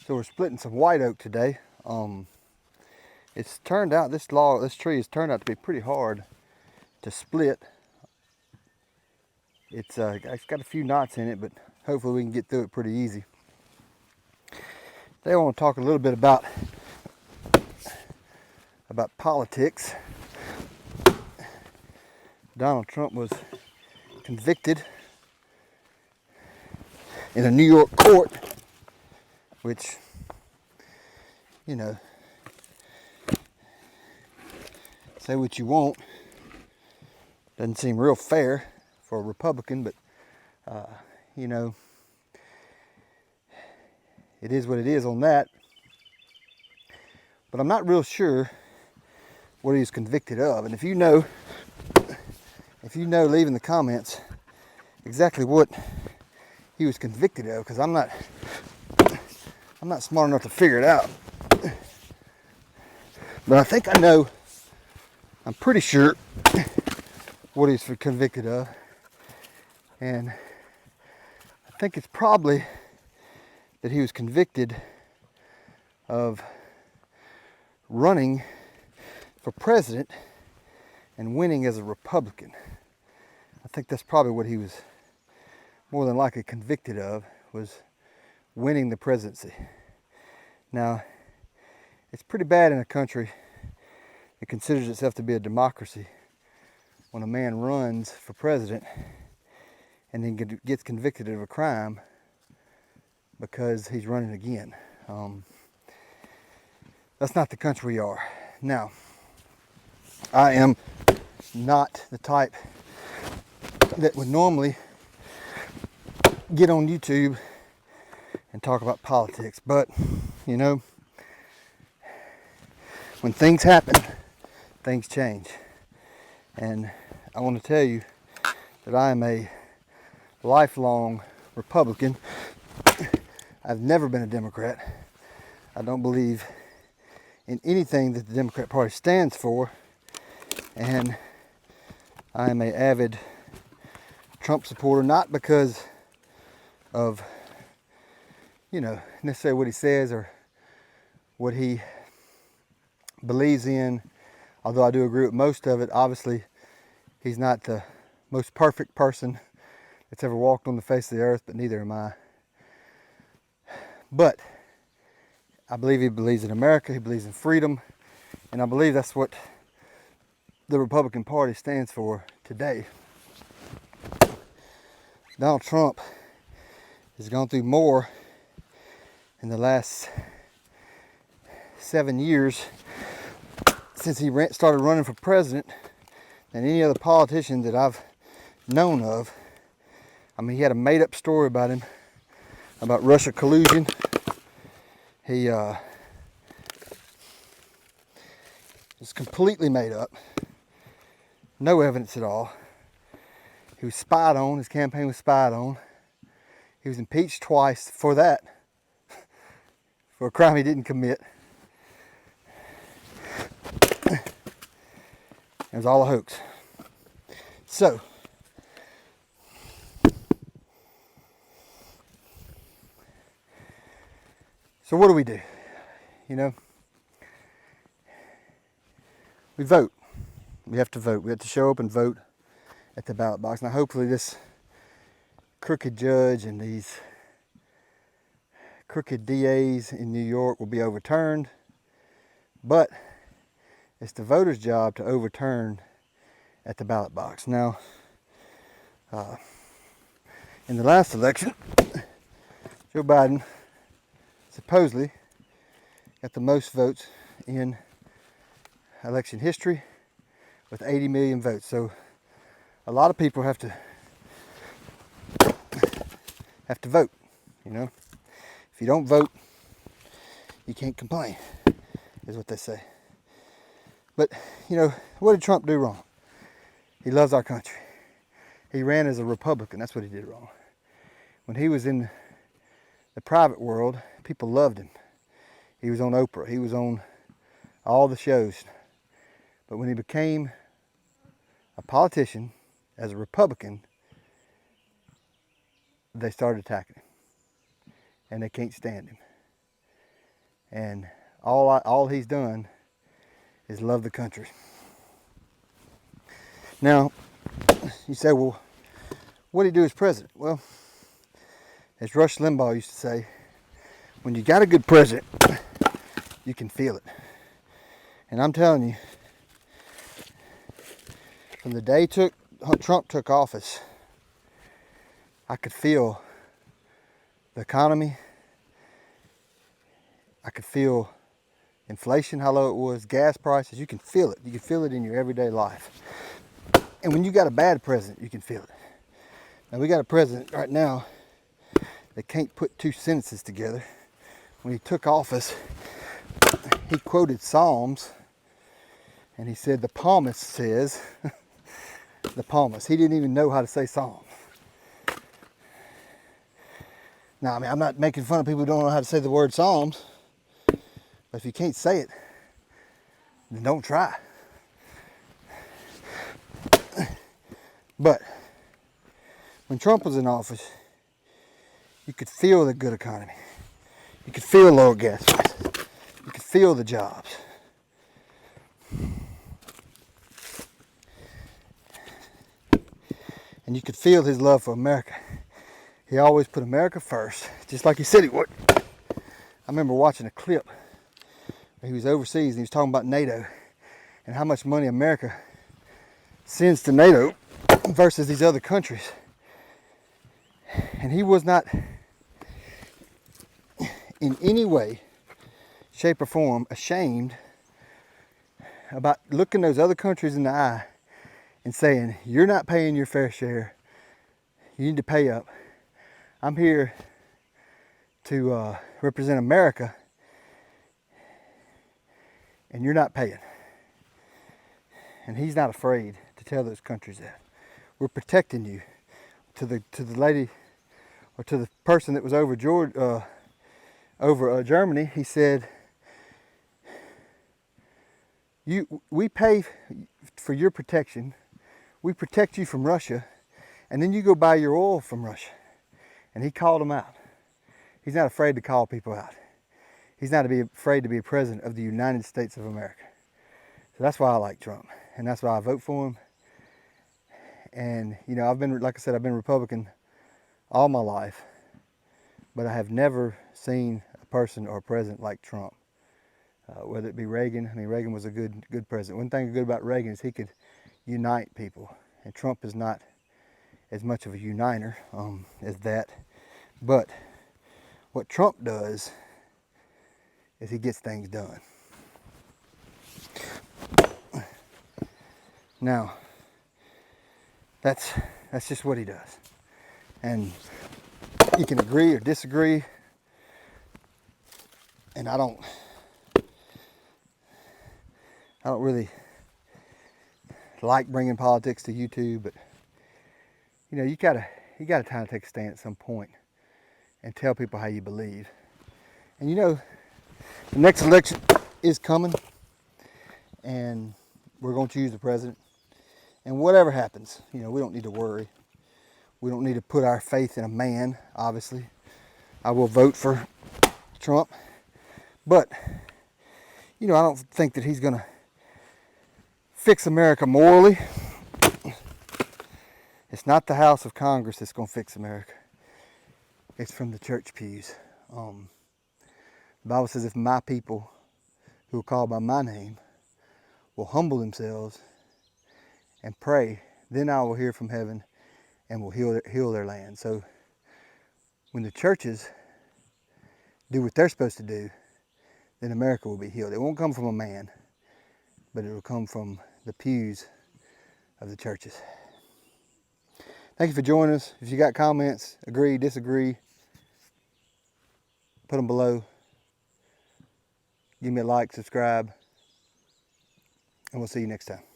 So we're splitting some white oak today. It's turned out, this tree has turned out to be pretty hard to split. It's got a few knots in it, but hopefully we can get through it pretty easy. Today I want to talk a little bit about politics. Donald Trump was convicted in a New York court, which, you know, say what you want, doesn't seem real fair for a Republican, but you know, it is what it is on that. But I'm not real sure what he was convicted of. And if you know, leave in the comments exactly what he was convicted of, because I'm not smart enough to figure it out. But I think I know, I'm pretty sure what he's convicted of. And I think it's probably that he was convicted of running for president and winning as a Republican. I think that's probably what he was more than likely convicted of, was winning the presidency. Now, it's pretty bad in a country that considers itself to be a democracy when a man runs for president and then gets convicted of a crime because he's running again. That's not the country we are. Now, I am not the type that would normally get on YouTube and talk about politics, but you know, when things happen, things change. And I want to tell you that I am a lifelong Republican. I've never been a Democrat. I don't believe in anything that the Democrat Party stands for. And I am an avid Trump supporter, not because of, you know, necessarily what he says or what he believes in, although I do agree with most of it. Obviously, he's not the most perfect person that's ever walked on the face of the earth, but neither am I. But I believe he believes in America, he believes in freedom, and I believe that's what the Republican Party stands for today. Donald Trump has gone through more in the last 7 years since he started running for president than any other politician that I've known of. I mean, he had a made-up story about him, about Russia collusion. He was completely made up. No evidence at all. He was spied on. His campaign was spied on. He was impeached twice for that, for a crime he didn't commit. It was all a hoax. So what do? You know, we vote. We have to vote. We have to show up and vote at the ballot box. Now, hopefully this crooked judge and these crooked DAs in New York will be overturned. But it's the voters' job to overturn at the ballot box. Now, in the last election, Joe Biden supposedly got the most votes in election history with 80 million votes. So a lot of people have to vote, you know. If you don't vote, you can't complain, is what they say. But, you know, what did Trump do wrong? He loves our country. He ran as a Republican. That's what he did wrong. When he was in the private world, people loved him. He was on Oprah. He was on all the shows. But when he became a politician, as a Republican, they started attacking him. And they can't stand him. And all he's done is love the country. Now, you say, well, what did he do as president? Well, as Rush Limbaugh used to say, when you got a good president, you can feel it. And I'm telling you, from the day Trump took office, I could feel the economy. I could feel inflation, how low it was, gas prices. You can feel it. You can feel it in your everyday life. And when you got a bad president, you can feel it. Now, we got a president right now that can't put two sentences together. When he took office, he quoted Psalms, and he said, the psalmist says, the psalmist. He didn't even know how to say Psalms. Now, I mean, I'm not making fun of people who don't know how to say the word Psalms, but if you can't say it, then don't try. But when Trump was in office, you could feel the good economy. You could feel lower gas prices. You could feel the jobs. And you could feel his love for America. He always put America first, just like he said he would. I remember watching a clip where he was overseas and he was talking about NATO and how much money America sends to NATO versus these other countries. And he was not in any way, shape, or form ashamed about looking those other countries in the eye and saying, you're not paying your fair share. You need to pay up. I'm here to represent America, and you're not paying. And he's not afraid to tell those countries that. We're protecting you. To the lady, or to the person that was over Germany, he said, we pay for your protection. We protect you from Russia, and then you go buy your oil from Russia. And he called them out. He's not afraid to call people out. He's not afraid to be a president of the United States of America. So that's why I like Trump, and that's why I vote for him. And you know, like I said, I've been Republican all my life, but I have never seen a person or a president like Trump. Whether it be Reagan, I mean, Reagan was a good president. One thing good about Reagan is he could unite people, and Trump is not as much of a uniter as that. But what Trump does is he gets things done. Now, that's just what he does. And you can agree or disagree. And I don't really like bringing politics to YouTube, but you know, you gotta kind of take a stand at some point and tell people how you believe. And you know, the next election is coming, and we're going to choose the president. And whatever happens, you know, we don't need to worry. We don't need to put our faith in a man, obviously. I will vote for Trump. But, you know, I don't think that he's going to fix America morally. It's not the House of Congress that's going to fix America. It's from the church pews. The Bible says, if my people who are called by my name will humble themselves and pray, then I will hear from heaven and will heal their land. So when the churches do what they're supposed to do, then America will be healed. It won't come from a man, but it will come from the pews of the churches. Thank you for joining us. If you got comments, agree, disagree, put them below. Give me a like, subscribe, and we'll see you next time.